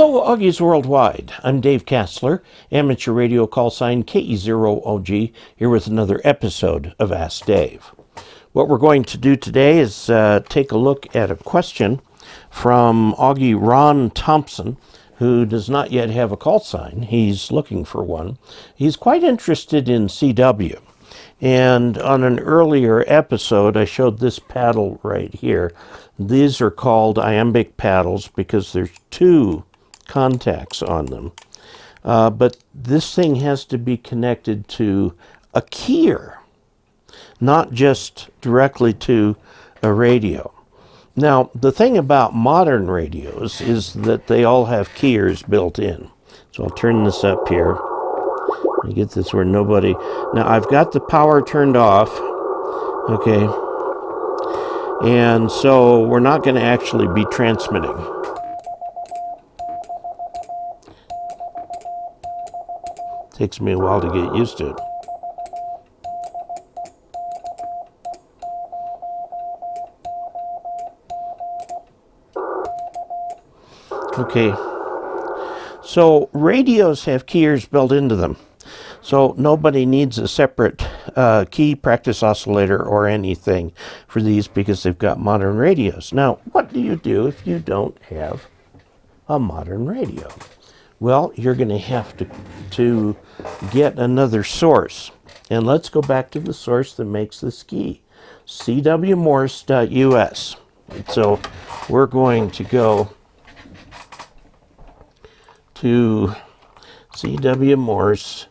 Hello, Augies Worldwide. I'm Dave Kassler, amateur radio call sign KE0OG, here with another episode of Ask Dave. What we're going to do today is take a look at a question from Augie Ron Thompson, who does not yet have a call sign. He's looking for one. He's quite interested in CW. And on an earlier episode, I showed this paddle right here. These are called Iambic paddles because there's two contacts on them. But this thing has to be connected to a keyer, not just directly to a radio. Now, the thing about modern radios is that they all have keyers built in. So I'll turn this up here. Let me get this where nobody... Now, I've got the power turned off, okay? And so we're not going to actually be transmitting. Takes me a while to get used to it. Okay, so radios have keyers built into them. So nobody needs a separate key practice oscillator or anything for these because they've got modern radios. Now, what do you do if you don't have a modern radio? Well, you're going to have to get another source. And let's go back to the source that makes this key, cwmorse.us. So we're going to go to cwmorse.us.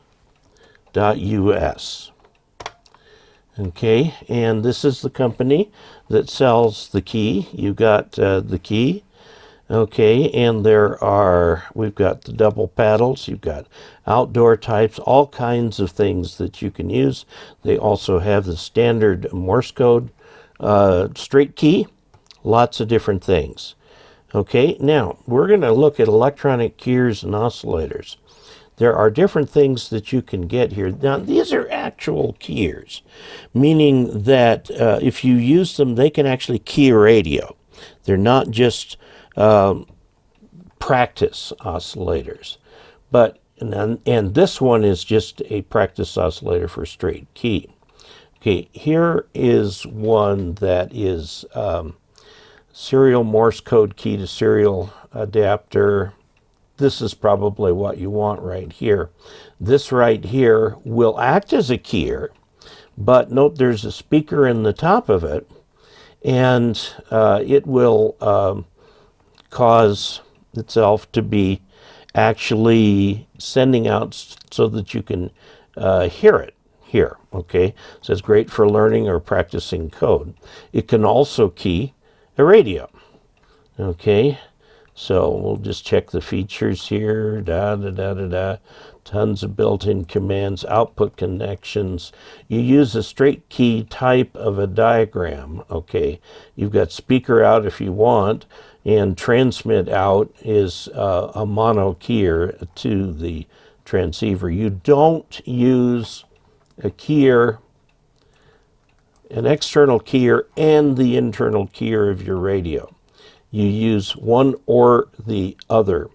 Okay, and this is the company that sells the key. You got the key. Okay, and we've got the double paddles, you've got outdoor types, all kinds of things that you can use. They also have the standard Morse code straight key, lots of different things. Okay, now we're going to look at electronic keyers and oscillators. There are different things that you can get here. Now, these are actual keyers, meaning that if you use them, they can actually key a radio. They're not just practice oscillators. And this one is just a practice oscillator for straight key. Okay, here is one that is serial Morse code key to serial adapter. This is probably what you want right here. This right here will act as a keyer, but note there's a speaker in the top of it, and it will cause itself to be actually sending out so that you can hear it here, okay? So it's great for learning or practicing code. It can also key a radio, okay? So we'll just check the features here, tons of built-in commands, output connections. You use a straight key type of a diagram, okay? You've got speaker out if you want, and transmit out is a mono keyer to the transceiver. You don't use a keyer, an external keyer, and the internal keyer of your radio. You use one or the other.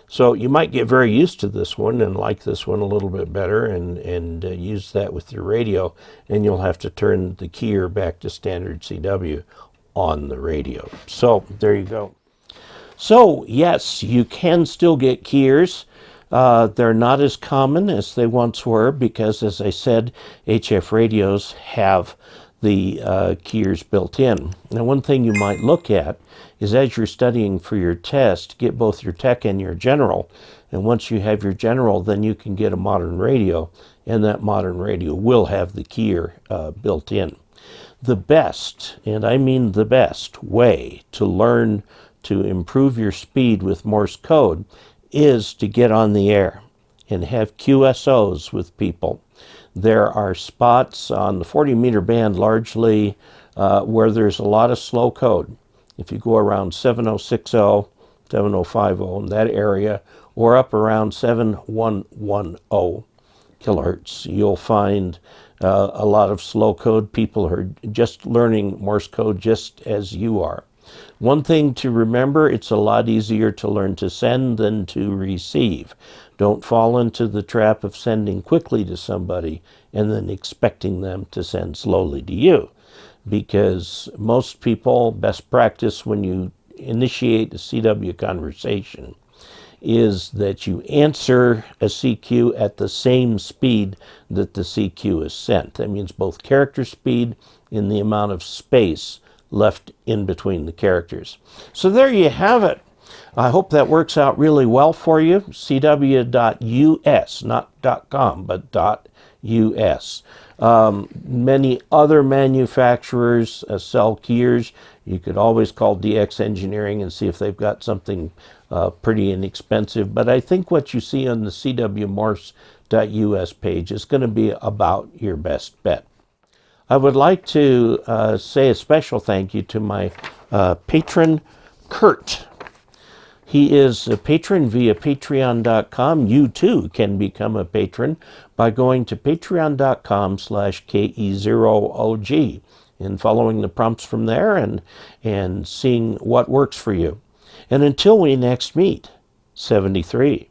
So you might get very used to this one and like this one a little bit better and use that with your radio, and you'll have to turn the keyer back to standard CW on the radio. So there you go. So yes, you can still get keyers. They're not as common as they once were because, as I said, HF radios have the keyers built in. Now, one thing you might look at is as you're studying for your test, get both your tech and your general. And once you have your general, then you can get a modern radio, and that modern radio will have the keyer built in. The best, and I mean the best, way to learn to improve your speed with Morse code is to get on the air and have QSOs with people. There are spots on the 40-meter band largely where there's a lot of slow code. If you go around 7060, 7050 in that area, or up around 7110 kilohertz, you'll find a lot of slow code. People are just learning Morse code just as you are. One thing to remember, it's a lot easier to learn to send than to receive. Don't fall into the trap of sending quickly to somebody and then expecting them to send slowly to you. Because most people, best practice when you initiate a CW conversation is that you answer a CQ at the same speed that the CQ is sent. That means both character speed and the amount of space left in between the characters. So there you have it. I hope that works out really well for you. CW.us, not .com, but .us. Many other manufacturers sell keyers. You could always call DX Engineering and see if they've got something pretty inexpensive. But I think what you see on the CWMorse.us page is going to be about your best bet. I would like to say a special thank you to my patron, Kurt. He is a patron via patreon.com. You too can become a patron by going to patreon.com/KE0OG and following the prompts from there and seeing what works for you. And until we next meet, 73.